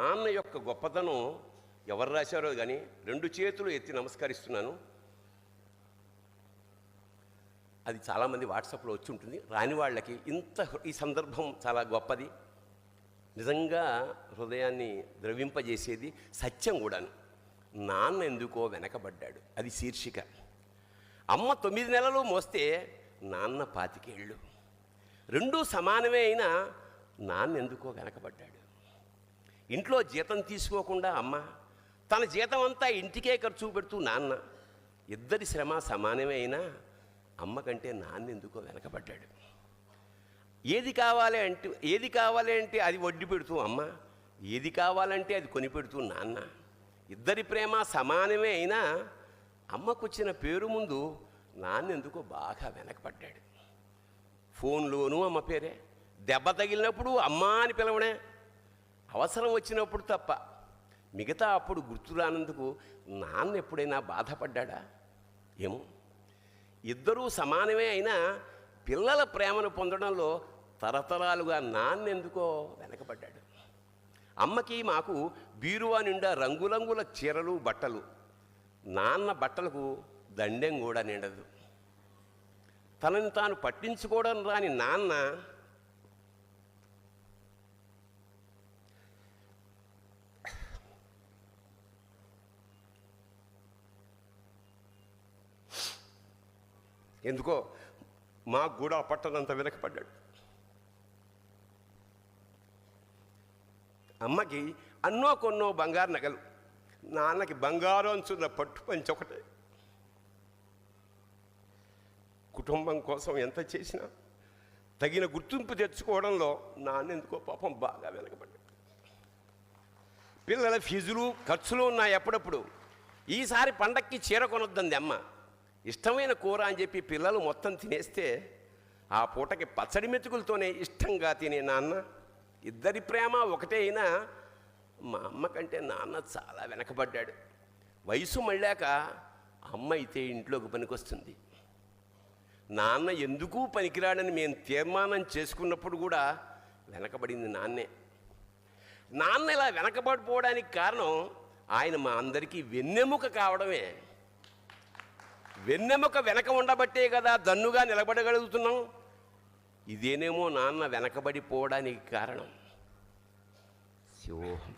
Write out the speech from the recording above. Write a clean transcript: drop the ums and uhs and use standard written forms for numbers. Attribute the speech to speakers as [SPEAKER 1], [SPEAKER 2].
[SPEAKER 1] నాన్న యొక్క గొప్పతనం ఎవరు రాశారో కానీ 2 చేతులు ఎత్తి నమస్కరిస్తున్నాను. అది చాలామంది వాట్సాప్లో వచ్చి ఉంటుంది. రాని వాళ్ళకి ఈ సందర్భం చాలా గొప్పది, నిజంగా హృదయాన్ని ద్రవింపజేసేది, సత్యం కూడాను. నాన్న ఎందుకో వెనకబడ్డాడు, అది శీర్షిక. అమ్మ 9 నెలలు మోస్తే నాన్న 25 ఏళ్ళు. రెండూ సమానమే అయినా నాన్న ఎందుకో వెనకబడ్డాడు. ఇంట్లో జీతం తీసుకోకుండా అమ్మ, తన జీతం అంతా ఇంటికే ఖర్చు పెడుతూ నాన్న, ఇద్దరి శ్రమ సమానమే అయినా అమ్మ కంటే నాన్న ఎందుకో వెనకబడ్డాడు. ఏది కావాలి అంటే అది వడ్డీ పెడుతూ అమ్మ, ఏది కావాలంటే అది కొని పెడుతూ నాన్న. ఇద్దరి ప్రేమ సమానమే అయినా అమ్మకు వచ్చిన పేరు ముందు నాన్న ఎందుకో బాగా వెనకబడ్డాడు. ఫోన్లోనూ అమ్మ పేరే, దెబ్బ తగిలినప్పుడు అమ్మ అని పిలవడే, అవసరం వచ్చినప్పుడు తప్ప మిగతా అప్పుడు గుర్తురానందుకు నాన్న ఎప్పుడైనా బాధపడ్డా ఏమో. ఇద్దరూ సమానమే అయినా పిల్లల ప్రేమను పొందడంలో తరతరాలుగా నాన్న ఎందుకో వెనకబడ్డాడు. అమ్మకి మాకు బీరువా నిండా రంగురంగుల చీరలు బట్టలు, నాన్న బట్టలకు దండెం కూడా నిండదు. తనని తాను పట్టించుకోవడం రాని నాన్న ఎందుకో మాకు కూడా పట్టనంత వెనకపడ్డాడు. అమ్మకి అన్నో కొన్నో బంగారు నగలు, నాన్నకి బంగారం అంచున్న పట్టు పంచి ఒకటే. కుటుంబం కోసం ఎంత చేసినా తగిన గుర్తింపు తెచ్చుకోవడంలో నాన్న ఎందుకో పాపం బాగా వెనకబడ్డాడు. పిల్లల ఫీజులు ఖర్చులు ఉన్నాయి ఎప్పుడప్పుడు. ఈసారి పండక్కి చీర కొనొద్దంది అమ్మ. ఇష్టమైన కూర అని చెప్పి పిల్లలు మొత్తం తినేస్తే ఆ పూటకి పచ్చడి మెతుకులతోనే ఇష్టంగా తినే నాన్న, ఇద్దరి ప్రేమ ఒకటే అయినా మా అమ్మ కంటే నాన్న చాలా వెనకబడ్డాడు. వయసు మళ్ళాక అమ్మ అయితే ఇంట్లోకి పనికొస్తుంది, నాన్న ఎందుకు పనికిరాడని మేము తీర్మానం చేసుకున్నప్పుడు కూడా వెనకబడింది నాన్నే. నాన్న ఇలా వెనకబడిపోవడానికి కారణం ఆయన మా అందరికీ వెన్నెముక కావడమే. వెన్నెముక వెనక ఉండబట్టే కదా దన్నుగా నిలబడగలుగుతున్నాం. ఇదేనేమో నాన్న వెనకబడిపోవడానికి కారణం. శివోహం.